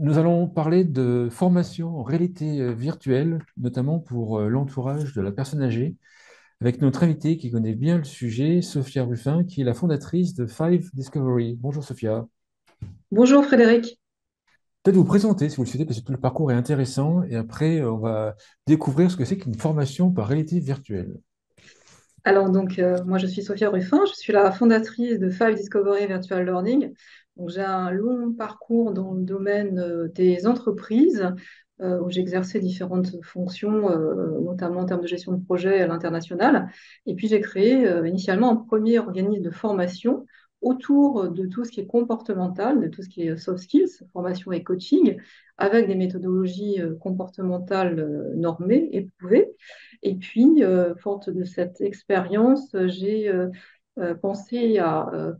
Nous allons parler de formation en réalité virtuelle, notamment pour l'entourage de la personne âgée, avec notre invitée qui connaît bien le sujet, Sophia Ruffin, qui est la fondatrice de Five Discovery. Bonjour Sophia. Bonjour Frédéric. Peut-être vous présenter si vous le souhaitez, parce que tout le parcours est intéressant, et après on va découvrir ce que c'est qu'une formation par réalité virtuelle. Moi je suis Sophia Ruffin, je suis la fondatrice de Five Discovery Virtual Learning. Donc, j'ai un long parcours dans le domaine des entreprises où j'ai exercé différentes fonctions, notamment en termes de gestion de projet à l'international. Et puis j'ai créé initialement un premier organisme de formation autour de tout ce qui est comportemental, de tout ce qui est soft skills, formation et coaching, avec des méthodologies comportementales normées, éprouvées. Et puis, forte de cette expérience, j'ai pensé à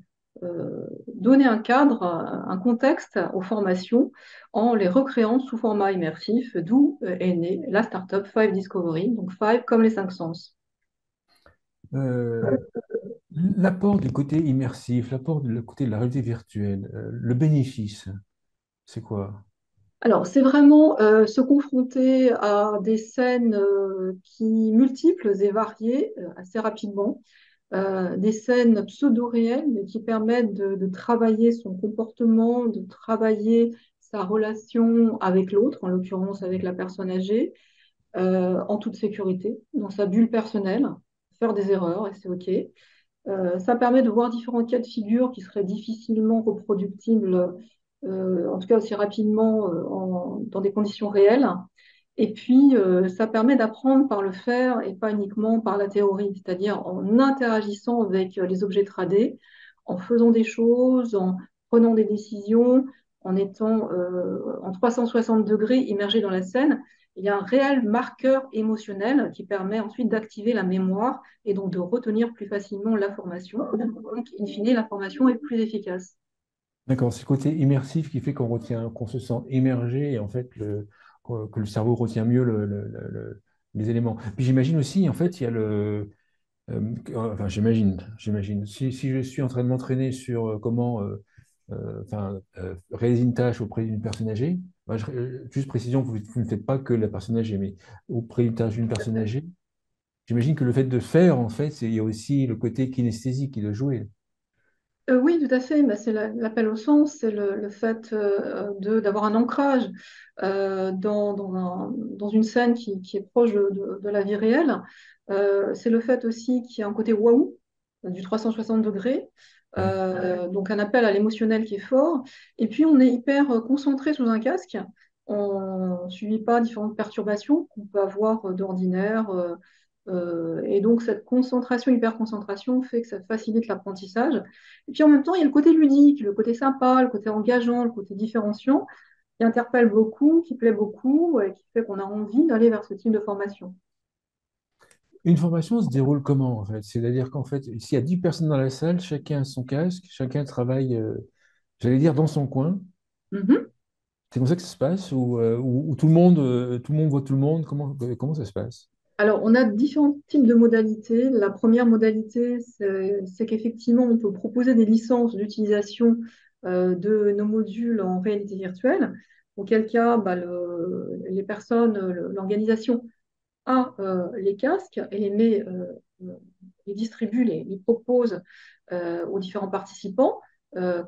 donner un cadre, un contexte aux formations en les recréant sous format immersif, d'où est née la startup Five Discovery, donc Five comme les cinq sens. Euh, L'apport du côté immersif, l'apport du côté de la réalité virtuelle, le bénéfice, c'est quoi? Alors, c'est vraiment se confronter à des scènes qui multiples et variées assez rapidement, des scènes pseudo-réelles mais qui permettent de travailler son comportement, de travailler sa relation avec l'autre, en l'occurrence avec la personne âgée, en toute sécurité, dans sa bulle personnelle, faire des erreurs et c'est OK. Ça permet de voir différents cas de figure qui seraient difficilement reproductibles, en tout cas aussi rapidement dans des conditions réelles. Et puis, ça permet d'apprendre par le faire et pas uniquement par la théorie, c'est-à-dire en interagissant avec les objets 3D, en faisant des choses, en prenant des décisions, en étant en 360 degrés immergé dans la scène. Il y a un réel marqueur émotionnel qui permet ensuite d'activer la mémoire et donc de retenir plus facilement l'information. Donc, in fine, l'information est plus efficace. D'accord, c'est le côté immersif qui fait qu'on retient, qu'on se sent immergé et en fait que le cerveau retient mieux les éléments. Puis j'imagine aussi, en fait, il y a enfin j'imagine, si je suis en train de m'entraîner sur comment réaliser une tâche auprès d'une personne âgée, bah, juste précision, vous ne faites pas que la personne âgée, mais auprès d'une tâche d'une personne âgée, j'imagine que le fait de faire, en fait, il y a aussi le côté kinesthésique qui doit jouer. Oui, tout à fait. Bah, c'est l'appel au sens, c'est le fait d'avoir un ancrage dans une scène qui est proche de la vie réelle. C'est le fait aussi qu'il y a un côté waouh, du 360 degrés, Ouais. donc un appel à l'émotionnel qui est fort. Et puis, on est hyper concentré sous un casque. On ne subit pas différentes perturbations qu'on peut avoir d'ordinaire. Et donc, cette concentration, hyper-concentration fait que ça facilite l'apprentissage. Et puis en même temps, il y a le côté ludique, le côté sympa, le côté engageant, le côté différenciant, qui interpelle beaucoup, qui plaît beaucoup et qui fait qu'on a envie d'aller vers ce type de formation. Une formation se déroule comment, en fait? C'est-à-dire qu'en fait, s'il y a 10 personnes dans la salle, chacun a son casque, chacun travaille, j'allais dire, dans son coin. Mhm. C'est comme ça que ça se passe? Ou tout le monde voit tout le monde? Comment ça se passe? Alors, on a différents types de modalités. La première modalité, c'est qu'effectivement, on peut proposer des licences d'utilisation de nos modules en réalité virtuelle, auquel cas, bah, les personnes, l'organisation a les casques et les distribue, les propose aux différents participants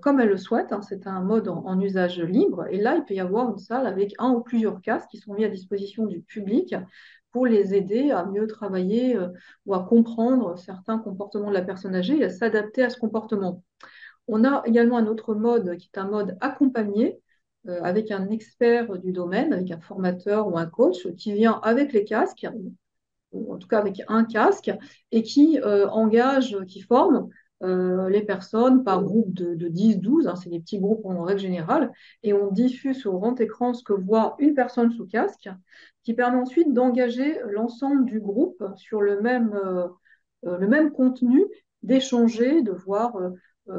comme elle le souhaite, hein. C'est un mode en usage libre. Et là, il peut y avoir une salle avec un ou plusieurs casques qui sont mis à disposition du public pour les aider à mieux travailler ou à comprendre certains comportements de la personne âgée et à s'adapter à ce comportement. On a également un autre mode qui est un mode accompagné avec un expert du domaine, avec un formateur ou un coach qui vient avec les casques ou en tout cas avec un casque, et qui engage, qui forme les personnes par groupe de 10-12, hein, c'est des petits groupes en règle générale, et on diffuse sur grand écran ce que voit une personne sous casque, qui permet ensuite d'engager l'ensemble du groupe sur le même contenu, d'échanger, de voir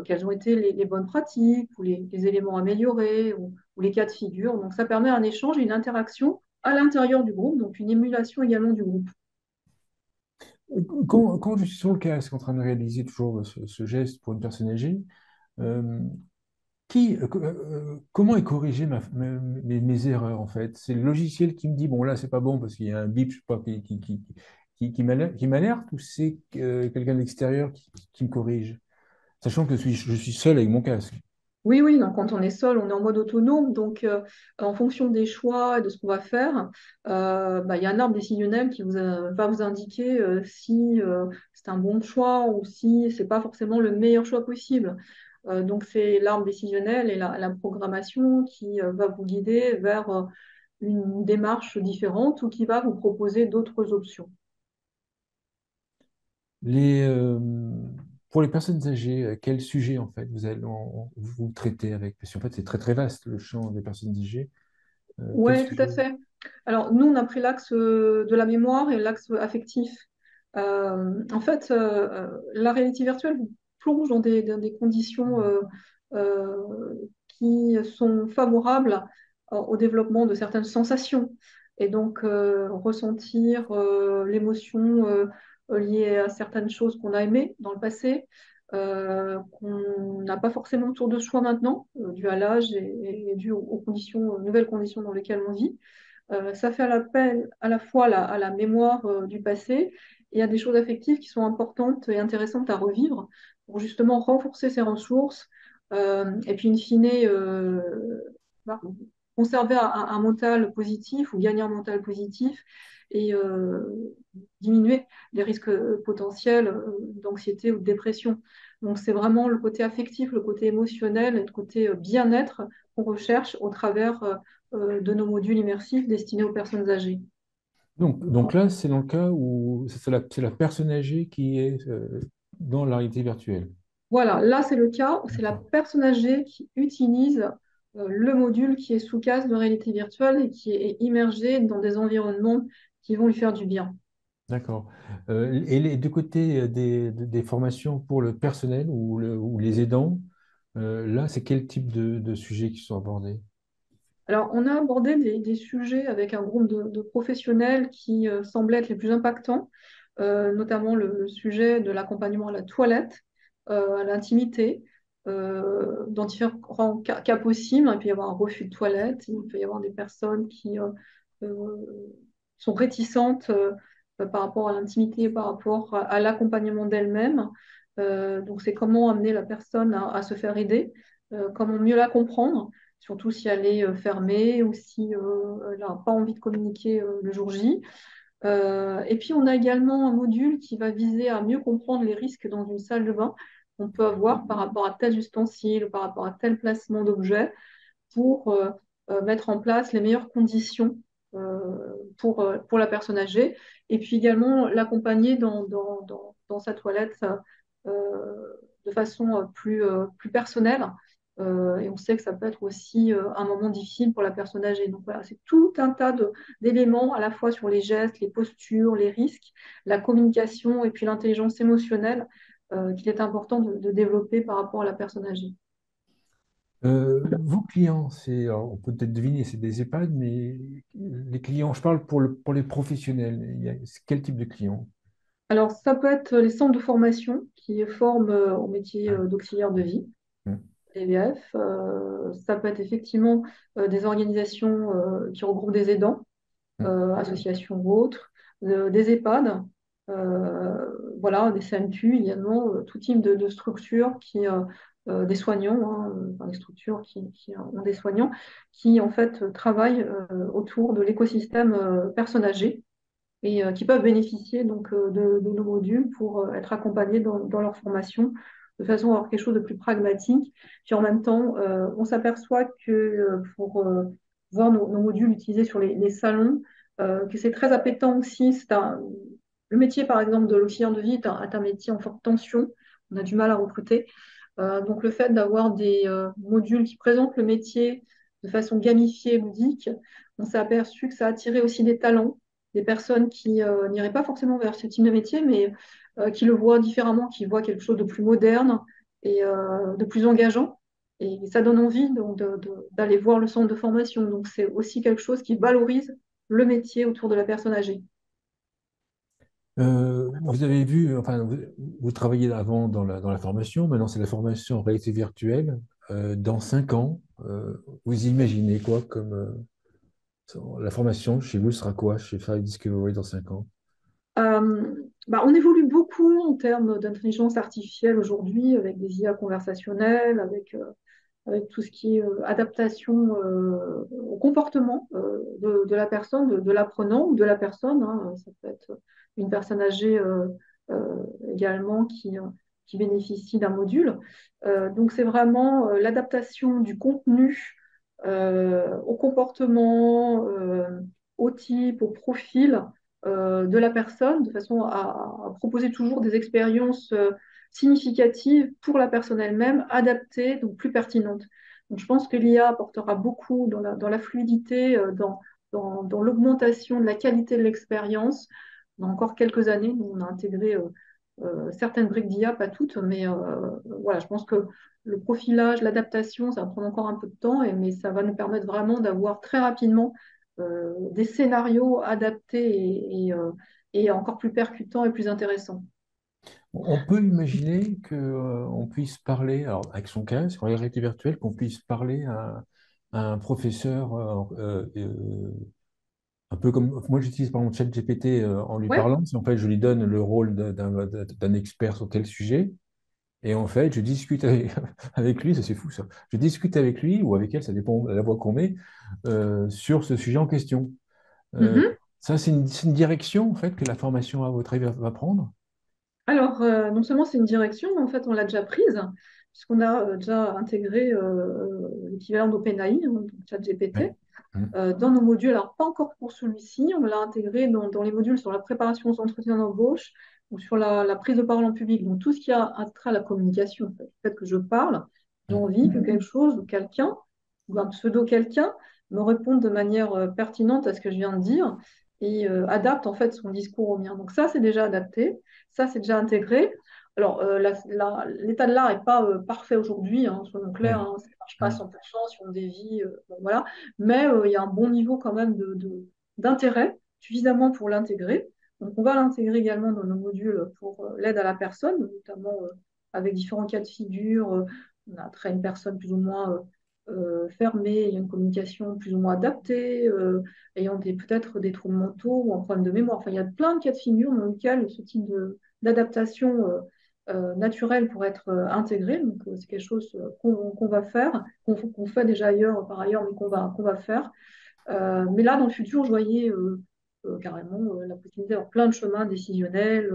quelles ont été les bonnes pratiques ou les éléments améliorés ou les cas de figure. Donc ça permet un échange et une interaction à l'intérieur du groupe, donc une émulation également du groupe. Quand je suis sur le casque en train de réaliser toujours ce geste pour une personne âgée, euh, comment est corrigée mes erreurs, en fait? C'est le logiciel qui me dit, bon, là, c'est pas bon parce qu'il y a un bip, je sais pas, qui m'alerte, ou c'est quelqu'un d'extérieur qui me corrige? Sachant que je suis seul avec mon casque. Oui, oui, donc quand on est seul, on est en mode autonome. Donc, en fonction des choix et de ce qu'on va faire, bah, il y a un arbre décisionnel qui va vous indiquer si c'est un bon choix ou si c'est pas forcément le meilleur choix possible. Donc, c'est l'arbre décisionnel et la programmation qui va vous guider vers une démarche différente ou qui va vous proposer d'autres options. Les, euh, pour les personnes âgées, quel sujet, en fait, vous traitez avec? Parce qu'en fait, c'est très, très vaste, le champ des personnes âgées. Quel Oui, tout à sujet? fait. Alors, nous, on a pris l'axe de la mémoire et l'axe affectif. En fait, la réalité virtuelle vous plonge dans des conditions euh, qui sont favorables au développement de certaines sensations. Et donc, ressentir l'émotion liée à certaines choses qu'on a aimées dans le passé, qu'on n'a pas forcément autour de soi maintenant, dû à l'âge et dû aux conditions, aux nouvelles conditions dans lesquelles on vit. Ça fait appel à la fois à la mémoire du passé et à des choses affectives qui sont importantes et intéressantes à revivre pour justement renforcer ses ressources et puis, in fine, bah, conserver un mental positif ou gagner un mental positif et diminuer les risques potentiels d'anxiété ou de dépression. Donc, c'est vraiment le côté affectif, le côté émotionnel et le côté bien-être qu'on recherche au travers de nos modules immersifs destinés aux personnes âgées. Donc là, c'est dans le cas où c'est la personne âgée qui est dans la réalité virtuelle. Voilà, là c'est le cas où c'est la D'accord. personne âgée qui utilise le module qui est sous casque de réalité virtuelle et qui est immergé dans des environnements qui vont lui faire du bien. D'accord. Et les deux côtés des formations pour le personnel ou les aidants, là, c'est quel type de sujets qui sont abordés? Alors, on a abordé des sujets avec un groupe de professionnels qui semblaient être les plus impactants, notamment le sujet de l'accompagnement à la toilette, à l'intimité, dans différents cas possibles. Il peut y avoir un refus de toilette, il peut y avoir des personnes qui euh, sont réticentes par rapport à l'intimité, par rapport à l'accompagnement d'elle-même. Donc, c'est comment amener la personne à se faire aider, comment mieux la comprendre surtout si elle est fermée ou si elle n'a pas envie de communiquer le jour J. Et puis, on a également un module qui va viser à mieux comprendre les risques dans une salle de bain qu'on peut avoir par rapport à tel ustensile ou par rapport à tel placement d'objet pour mettre en place les meilleures conditions pour la personne âgée et puis également l'accompagner dans sa toilette de façon plus personnelle. Et on sait que ça peut être aussi un moment difficile pour la personne âgée. Donc voilà, c'est tout un tas d'éléments à la fois sur les gestes, les postures, les risques, la communication et puis l'intelligence émotionnelle qu'il est important de développer par rapport à la personne âgée. Vos clients, alors, on peut peut-être deviner, c'est des EHPAD, mais les clients, je parle pour les professionnels. C'est quel type de clients? Alors, ça peut être les centres de formation qui forment au métier Ouais. d'auxiliaire de vie, Hum, EVF. Ça peut être effectivement des organisations qui regroupent des aidants, hum. associations ou autres, des EHPAD, voilà, des CMQ également, tout type de structures des soignants, hein, enfin, des structures qui ont des soignants qui en fait travaillent autour de l'écosystème personnes âgées et qui peuvent bénéficier donc de nos modules pour être accompagnés dans leur formation de façon à avoir quelque chose de plus pragmatique. Puis en même temps, on s'aperçoit que pour voir nos modules utilisés sur les salons, que c'est très appétant aussi. Le métier, par exemple, de l'auxiliaire de vie est un métier en forte tension. On a du mal à recruter. Donc le fait d'avoir des modules qui présentent le métier de façon gamifiée, ludique, on s'est aperçu que ça attirait aussi des talents des personnes qui n'iraient pas forcément vers ce type de métier, mais qui le voient différemment, qui voient quelque chose de plus moderne et de plus engageant. Et ça donne envie d'aller voir le centre de formation. Donc c'est aussi quelque chose qui valorise le métier autour de la personne âgée. Vous avez vu, enfin, vous travailliez avant dans la formation, maintenant c'est la formation en réalité virtuelle. dans 5 ans, vous imaginez quoi comme la formation chez vous sera quoi chez Five Discovery dans 5 ans? On évolue beaucoup en termes d'intelligence artificielle aujourd'hui avec des IA conversationnelles, avec tout ce qui est adaptation au comportement de la personne, de l'apprenant ou de la personne, hein. Ça peut être une personne âgée également qui bénéficie d'un module. Donc c'est vraiment l'adaptation du contenu au comportement, au type, au profil de la personne, de façon à proposer toujours des expériences significatives pour la personne elle-même, adaptées, donc plus pertinentes. Donc, je pense que l'IA apportera beaucoup dans la fluidité, dans l'augmentation de la qualité de l'expérience. Dans encore quelques années, nous, on a intégré certaines briques d'IA, pas toutes, mais voilà, je pense que le profilage, l'adaptation, ça va prendre encore un peu de temps, mais ça va nous permettre vraiment d'avoir très rapidement des scénarios adaptés et encore plus percutants et plus intéressants. On peut imaginer qu'on puisse parler, alors avec son casque, en réalité virtuelle, qu'on puisse parler à un professeur, un peu comme moi j'utilise par exemple ChatGPT en lui Ouais. parlant, si en fait je lui donne le rôle d'un expert sur tel sujet, et en fait je discute avec, avec lui, ça c'est fou ça, je discute avec lui ou avec elle, ça dépend de la voix qu'on met, sur ce sujet en question. Euh, Mhm. Ça c'est une direction en fait que la formation à votre avis va prendre? Alors, non seulement c'est une direction, mais en fait, on l'a déjà prise, puisqu'on a déjà intégré l'équivalent d'OpenAI, hein, donc ChatGPT, Ouais. Mhm. dans nos modules. Alors, pas encore pour celui-ci, on l'a intégré dans les modules sur la préparation aux entretiens d'embauche ou sur la prise de parole en public. Donc, tout ce qui a trait à la communication, en fait, le fait que je parle, j'ai Mhm. envie que quelque chose ou quelqu'un, ou un pseudo-quelqu'un, me réponde de manière pertinente à ce que je viens de dire et adapte en fait son discours au mien. Donc, ça, c'est déjà adapté. Ça, c'est déjà intégré. Alors, l'état de l'art n'est pas parfait aujourd'hui, hein, soyons clairs, Ouais. hein, ça ne marche pas à Mhm. 100% si on dévie. Bon, voilà. Mais il y a un bon niveau quand même d'intérêt, suffisamment pour l'intégrer. Donc, on va l'intégrer également dans nos modules pour l'aide à la personne, notamment avec différents cas de figure. On a trait à une personne plus ou moins fermée, il y a une communication plus ou moins adaptée, ayant peut-être des troubles mentaux ou un problème de mémoire. Enfin, il y a plein de cas de figure dans lesquels ce type d'adaptation naturelle pourrait être intégré. Donc, c'est quelque chose qu'on va faire, qu'on fait déjà ailleurs, par ailleurs, mais qu'on va faire. Mais là, dans le futur, je voyais carrément la possibilité d'avoir plein de chemins décisionnels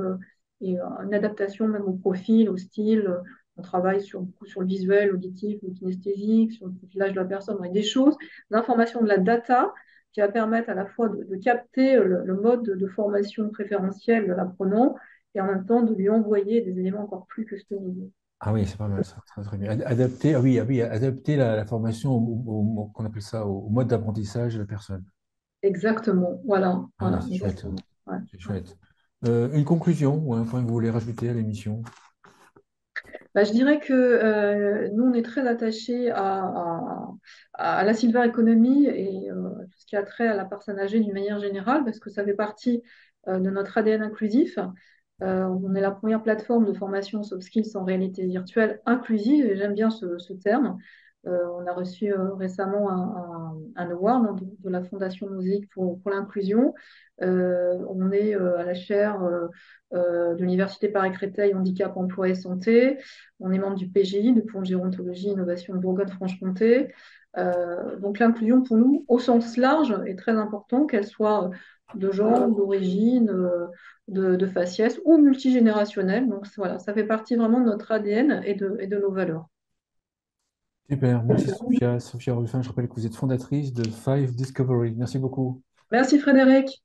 et une adaptation même au profil, au style. On travaille beaucoup sur le visuel, l'auditif, le kinesthésique, sur le profilage de la personne, avec des choses, l'information de la data qui va permettre à la fois de capter le mode de formation préférentiel de l'apprenant et en même temps de lui envoyer des éléments encore plus customisés. Ah oui, c'est pas mal ça, très, très bien. Adapter, ah oui, adapter la formation qu'on appelle ça, au mode d'apprentissage de la personne. Exactement, voilà, Ah ouais, voilà, c'est chouette ça, exactement. Ouais. c'est chouette. Une conclusion ou un point que vous voulez rajouter à l'émission? Bah, je dirais que nous, on est très attachés à la silver economy et tout ce qui a trait à la personne âgée d'une manière générale, parce que ça fait partie de notre ADN inclusif. On est la première plateforme de formation soft skills en réalité virtuelle inclusive, et j'aime bien ce terme. On a reçu récemment un award, hein, de la Fondation Musique pour l'inclusion. On est à la chaire de l'Université Paris-Créteil Handicap, Emploi et Santé. On est membre du PGI, de Pôle Gérontologie et Innovation de Bourgogne-Franche-Comté. Donc l'inclusion pour nous, au sens large, est très important, qu'elle soit de genre, d'origine, de faciès ou multigénérationnelle. Donc voilà, ça fait partie vraiment de notre ADN et de nos valeurs. Super, merci Sophia. Sophia Ruffin, je rappelle que vous êtes fondatrice de Five Discovery. Merci beaucoup. Merci Frédéric.